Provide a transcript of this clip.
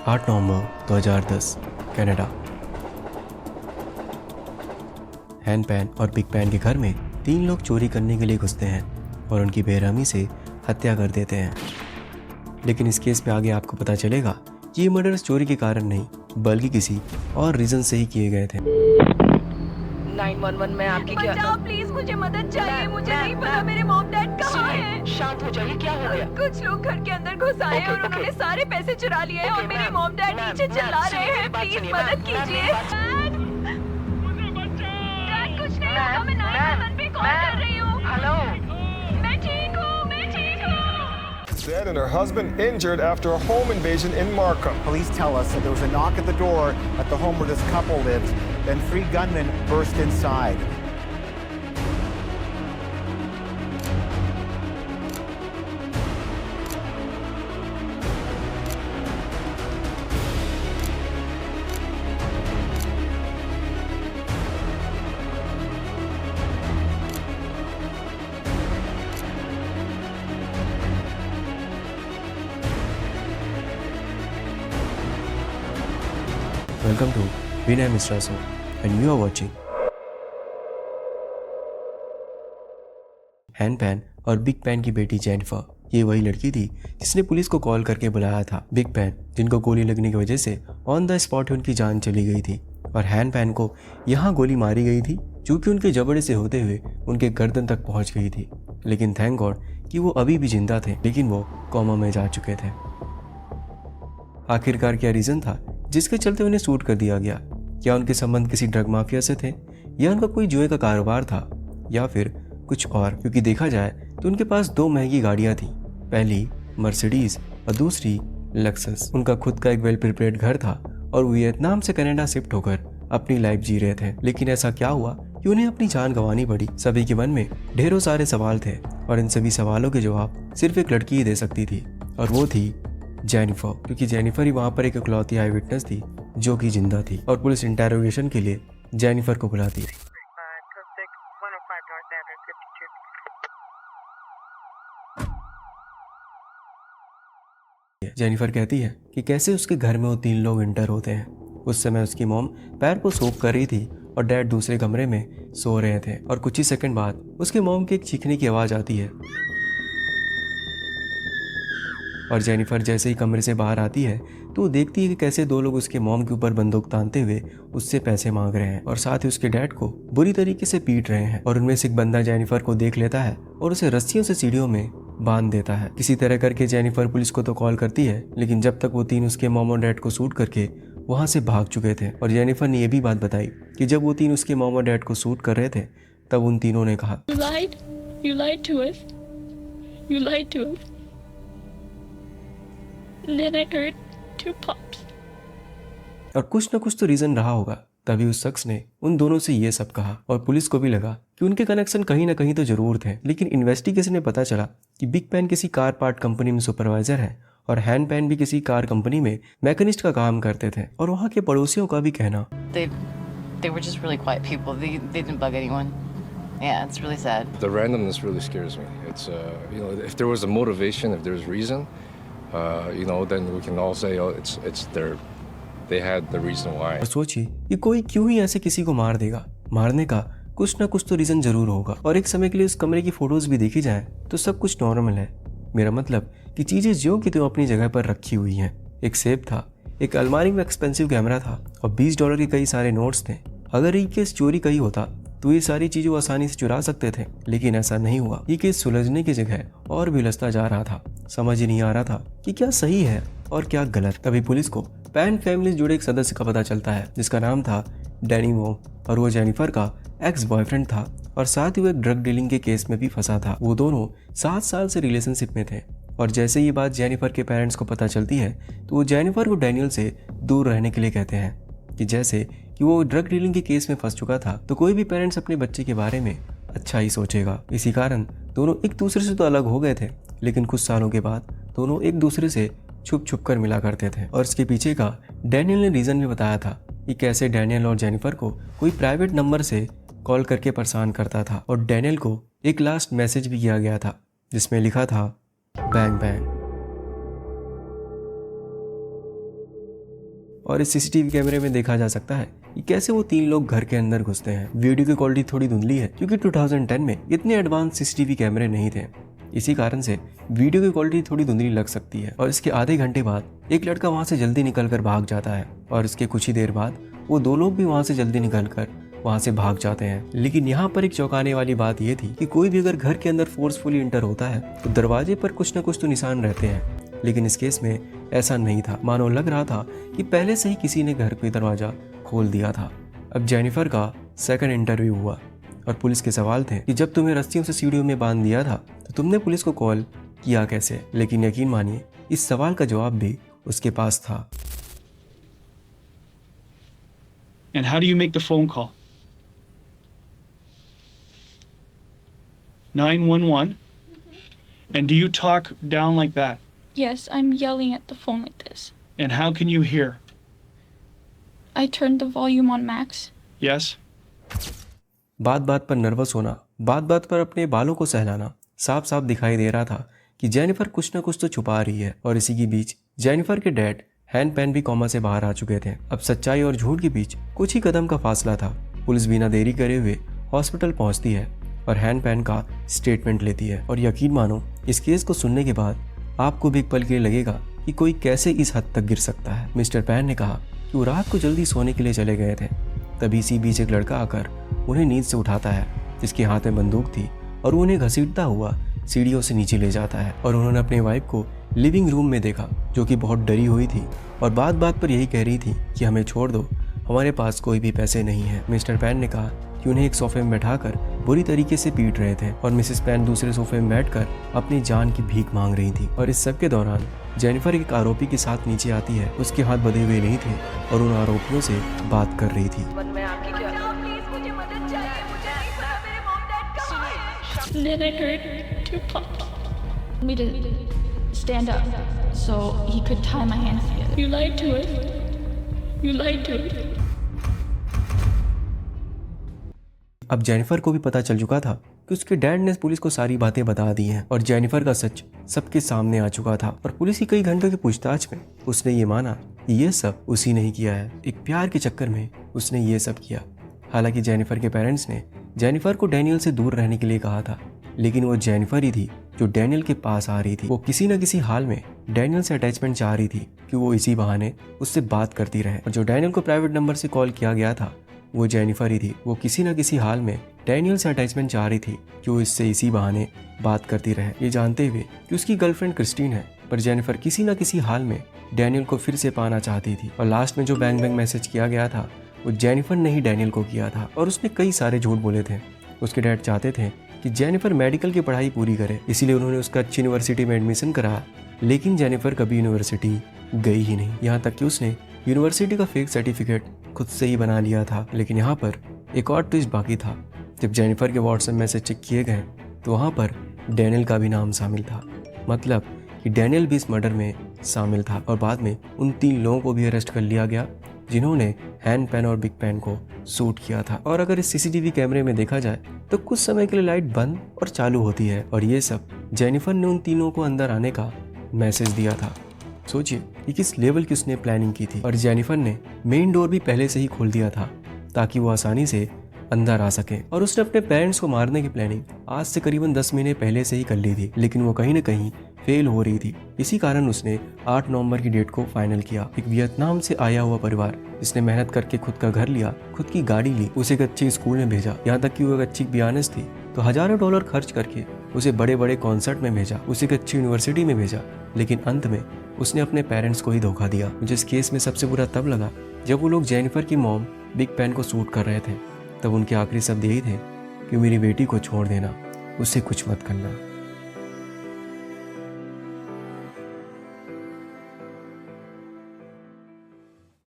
8 नवंबर 2010 Canada. हैन पैन और बिग पैन के घर में 3 लोग चोरी करने के लिए घुसते हैं और उनकी बेरहमी से हत्या कर देते हैं। लेकिन इस केस में आगे आपको पता चलेगा कि ये मर्डर्स चोरी के कारण नहीं बल्कि किसी और रीजन से ही किए गए थे। 911 में आपकी क्या? बचाओ प्लीज, मुझे मदद चाहिए। मुझे नहीं पता मेरे मॉम डैड कहाँ हैं। शांत हो जाइए, क्या हो गया? कुछ लोग घर के अंदर घुस आए हैं और उन्होंने सारे पैसे चुरा लिए हैं और मेरे मॉम डैड नीचे चिल्ला रहे हैं। प्लीज मदद कीजिए। डैड कुछ नहीं होगा, मैं 911 पे कॉल कर रही हूँ। हेलो, मैं ठीक हूँ, मैं ठीक हूँ। Dead and her husband injured after a home invasion in Markham. Police tell us that there was a knock at the door at the home where this couple lives. Then 3 gunmen burst inside. Welcome to Vinay Mishra show and you are watching. हैन पैन और बिग पैन की बेटी Jennifer, ये वही लड़की थी जिसने पुलिस को कॉल करके बुलाया था। बिग पैन, जिनको गोली लगने की वजह से ऑन द स्पॉट उनकी जान चली गई थी, और हैन पैन को यहाँ गोली मारी गई थी क्योंकि उनके जबड़े से होते हुए उनके गर्दन तक पहुँच गई थी। लेकिन थैंक गॉड कि वो अभी भी जिंदा थे, लेकिन वो कोमा में जा चुके थे। आखिरकार क्या रीज़न था जिसके चलते उन्हें शूट कर दिया गया? क्या उनके संबंध किसी ड्रग माफिया से थे, या उनका कोई जुए का कारोबार था, या फिर कुछ और? क्योंकि देखा जाए तो उनके पास 2 महंगी गाड़ियां थी, पहली मर्सिडीज और दूसरी लक्सस। उनका खुद का एक वेल प्रिपेयर्ड घर था और वियतनाम से कनाडा शिफ्ट होकर अपनी लाइफ जी रहे थे। लेकिन ऐसा क्या हुआ कि उन्हें अपनी जान गंवानी पड़ी? सभी के मन में ढेरों सारे सवाल थे और इन सभी सवालों के जवाब सिर्फ एक लड़की ही दे सकती थी, और वो थी जेनिफर। क्योंकि जेनिफर ही वहां पर एक इकलौती आई विटनेस थी जो कि जिंदा थी, और पुलिस इंटेरोगेशन के लिए जेनिफर को बुलाती। जेनिफर कहती है कि कैसे उसके घर में वो 3 लोग इंटर होते हैं। उस समय उसकी मॉम पैर को सोख कर रही थी और डैड दूसरे कमरे में सो रहे थे, और कुछ ही सेकंड बाद उसके मॉम की एक चीखने की आवाज आती है, और जेनिफर जैसे ही कमरे से बाहर आती है तो वो देखती है कि कैसे 2 लोग उसके मॉम के ऊपर बंदूक तानते हुए उससे पैसे मांग रहे हैं और साथ ही उसके डैड को बुरी तरीके से पीट रहे हैं। और उनमें से एक बंदा जेनिफर को देख लेता है और उसे रस्सियों से सीढ़ियों में बांध देता है। किसी तरह करके जेनिफर पुलिस को तो कॉल करती है, लेकिन जब तक वो 3 उसके मॉम और डैड को शूट करके वहां से भाग चुके थे। और जेनिफर ने यह भी बात बताई कि जब वो 3 उसके मॉम और डैड को शूट कर रहे थे तब उन तीनों ने कहा, You lied to us. You lied to us. And then I heard 2 pops. और कुछ न कुछ तो रीजन रहा होगा, तभी उस शख्स ने उन दोनों से ये सब कहा। और पुलिस को भी लगा कि उनके कनेक्शन कहीं ना कहीं तो जरूर थे। लेकिन इन्वेस्टिगेशन में पता चला कि बिग पैन किसी कार पार्ट कंपनी में सुपरवाइजर है और हैन पैन भी किसी कार कंपनी में मैकेनिस्ट का काम करते थे। और वहाँ के पड़ोसियों का भी कहना, They were just really quiet people. They didn't bug anyone. Yeah, it's really sad. The randomness really scares me. It's if there was a motivation, if there's reason, then we can all say, oh, it's they had the reason why. और सोचिए कि कोई क्यों ही ऐसे किसी को मार देगा? मारने का कुछ ना कुछ तो रीजन जरूर होगा। और एक समय के लिए उस कमरे की फोटोज भी देखी जाए तो सब कुछ नॉर्मल है। मेरा मतलब कि चीजें ज्यों की त्यों अपनी जगह पर रखी हुई हैं। एक सेब था, एक अलमारी में एक्सपेंसिव कैमरा था और $20 के कई सारे नोट्स थे। अगर ये केस चोरी का ही होता तो ये सारी चीजें वो आसानी से चुरा सकते थे, लेकिन ऐसा नहीं हुआ। ये केस सुलझने की जगह और भी उलझता जा रहा था। समझ ही नहीं आ रहा था कि क्या सही है और क्या गलत। तभी पुलिस को पैन फैमिली से जुड़े एक सदस्य का पता चलता है जिसका नाम था डैनी वो, और वो जेनिफर का एक्स बॉयफ्रेंड था और साथ ही वो एक ड्रग डीलिंग के केस में भी फंसा था। वो दोनों 7 साल से रिलेशनशिप में थे, और जैसे ये बात जेनिफर के पेरेंट्स को पता चलती है तो वो जेनिफर को डैनियल से दूर रहने के लिए कहते हैं कि जैसे कि वो ड्रग डीलिंग के केस में फंस चुका था तो कोई भी पेरेंट्स अपने बच्चे के बारे में अच्छा ही सोचेगा। इसी कारण दोनों एक दूसरे से तो अलग हो गए थे, लेकिन कुछ सालों के बाद दोनों एक दूसरे से छुप छुप कर मिला करते थे। और इसके पीछे का डैनियल ने रीजन भी बताया था कि कैसे डैनियल और जेनिफर को कोई प्राइवेट नंबर से कॉल करके परेशान करता था, और डैनियल को एक लास्ट मैसेज भी किया गया था जिसमें लिखा था बैंग बैंग। और इस सीसीटीवी कैमरे में देखा जा सकता है कि कैसे वो 3 लोग घर के अंदर घुसते हैं। वीडियो की क्वालिटी थोड़ी धुंधली है क्योंकि 2010 में इतने एडवांस सीसीटीवी कैमरे नहीं थे। इसी कारण से वीडियो की क्वालिटी थोड़ी धुंधली लग सकती है। और इसके आधे घंटे बाद एक लड़का वहां से जल्दी निकलकर भाग जाता है और इसके कुछ ही देर बाद वो 2 लोग भी वहां से जल्दी निकलकर वहां से भाग जाते हैं। लेकिन यहाँ पर एक चौंकाने वाली बात यह थी कि कोई भी अगर घर के अंदर फोर्सफुली इंटर होता है तो दरवाजे पर कुछ न कुछ तो निशान रहते हैं, लेकिन इस केस में ऐसा नहीं था। मानो लग रहा था कि पहले से ही किसी ने घर का दरवाजा खोल दिया था। अब जेनिफर का सेकंड इंटरव्यू हुआ और पुलिस के सवाल थे कि जब तुम्हें रस्सियों से सीढ़ियों में बांध दिया था तो तुमने पुलिस को कॉल किया कैसे। लेकिन यकीन मानिए इस सवाल का जवाब भी उसके पास था। And how do you make the phone call? 911? And do you talk down like that? Yes, I'm yelling at the phone like this. And how can you hear? I turned the volume on max. Yes? बात बात पर nervous होना, बात बात पर अपने बालों को सहलाना साफ साफ दिखाई दे रहा था कि जेनिफर कुछ न कुछ तो छुपा रही है। और इसी के बीच जेनिफर के डैड हैन पेन भी कोमा से बाहर आ चुके थे। अब सच्चाई और झूठ के बीच कुछ ही कदम का फासला था। पुलिस बिना देरी करे हुए हॉस्पिटल पहुंचती है और हैन पेन का स्टेटमेंट लेती है। और यकीन मानो इस केस को सुनने के बाद आपको भी एक पल के लिए लगेगा कि कोई कैसे इस हद तक गिर सकता है। मिस्टर पेन ने कहा कि वो रात को जल्दी सोने के लिए चले गए थे। तभी इसी बीच एक लड़का आकर उन्हें नींद से उठाता है, जिसके हाथ में बंदूक थी और उन्हें घसीटता हुआ सीढ़ियों से नीचे ले जाता है। और उन्होंने अपनी वाइफ को लिविंग रूम में देखा, जो कि बहुत डरी हुई थी और बात बात पर यही कह रही थी कि हमें छोड़ दो, हमारे पास कोई भी पैसे नहीं है। मिस्टर पेन ने कहा कि उन्हें एक सोफे में बैठाकर बुरी तरीके से पीट रहे थे और मिसेस पेन दूसरे सोफे में बैठकर अपनी जान की भीख मांग रही थी। और इस सब के दौरान जेनिफर एक आरोपी के साथ नीचे आती है। उसके हाथ बंधे हुए नहीं थे और उन आरोपियों से बात कर रही थी। मैं आपकी क्या प्लीज मुझे मदद चाहिए, मुझे नहीं पता मेरे मॉम डैड कहाँ हैं। And then I heard Tupac me to stand up so he could tie my hands together. You lied to it. You lied to it. अब जेनिफर को भी पता चल चुका था कि उसके डैड ने पुलिस को सारी बातें बता दी हैं और जेनिफर का सच सबके सामने आ चुका था। और पुलिस की कई घंटों की पूछताछ में उसने ये माना कि ये सब उसी ने ही किया है। एक प्यार के चक्कर में उसने ये सब किया। हालांकि जेनिफर के पेरेंट्स ने जेनिफर को डैनियल से दूर रहने के लिए कहा था, लेकिन वो जेनिफर ही थी जो डैनियल के पास आ रही थी। वो किसी न किसी हाल में डैनियल से अटैचमेंट चाह रही थी कि वो इसी बहाने उससे बात करती रहे। और जो डैनियल को प्राइवेट नंबर से कॉल किया गया था वो जेनिफर ही थी। वो किसी न किसी हाल में डैनियल से अटैचमेंट चाह रही थी कि वो इससे इसी बहाने बात करती रहे, ये जानते हुए कि उसकी गर्लफ्रेंड क्रिस्टीन है। पर जेनिफर किसी न किसी हाल में डैनियल को फिर से पाना चाहती थी। और लास्ट में जो बैंग बैंग मैसेज किया गया था वो जेनिफर ने ही डैनियल को किया था और उसने कई सारे झूठ बोले थे। उसके डैड चाहते थे कि जेनिफर मेडिकल की पढ़ाई पूरी करे, इसीलिए उन्होंने उसका अच्छी यूनिवर्सिटी में एडमिशन कराया। लेकिन जेनिफर कभी यूनिवर्सिटी गई ही नहीं, यहाँ तक कि उसने यूनिवर्सिटी का फेक सर्टिफिकेट खुद से ही बना लिया था। लेकिन यहाँ पर एक और ट्विस्ट बाकी था। जब जेनिफर के व्हाट्सएप मैसेज चेक किए गए तो वहाँ पर डैनियल का भी नाम शामिल था, मतलब कि डैनियल भी इस मर्डर में शामिल था। और बाद में उन 3 लोगों को भी अरेस्ट कर लिया गया जिन्होंने हैन पेन और बिग पेन को शूट किया था। और अगर इस सीसीटीवी कैमरे में देखा जाए तो कुछ समय के लिए लाइट बंद और चालू होती है और ये सब जेनिफर ने उन तीनों को अंदर आने का मैसेज दिया था। सोचिए कि किस लेवल की उसने प्लानिंग की थी। और जेनिफर ने मेन डोर भी पहले से ही खोल दिया था ताकि वो आसानी से अंदर आ सके। और उसने अपने पेरेंट्स को मारने की प्लानिंग आज से करीबन 10 महीने पहले से ही कर ली थी, लेकिन वो कहीं ना कहीं फेल हो रही थी। इसी कारण उसने 8 नवंबर की डेट को फाइनल किया। एक वियतनाम से आया हुआ परिवार जिसने मेहनत करके खुद का घर लिया, खुद की गाड़ी ली, उसे एक अच्छे स्कूल में भेजा, यहाँ तक कि वो एक अच्छी पियानिस्ट थी तो हजारों डॉलर खर्च करके उसे बड़े बड़े कॉन्सर्ट में भेजा, उसे एक अच्छी यूनिवर्सिटी में भेजा। लेकिन अंत में उसने अपने पेरेंट्स को ही धोखा दिया। मुझे इस केस में सबसे बुरा तब लगा जब वो लोग जेनिफर की मॉम बिग पेन को शूट कर रहे थे। तब उनके आखिरी शब्द यही थे कि मेरी बेटी को छोड़ देना, उससे कुछ मत करना।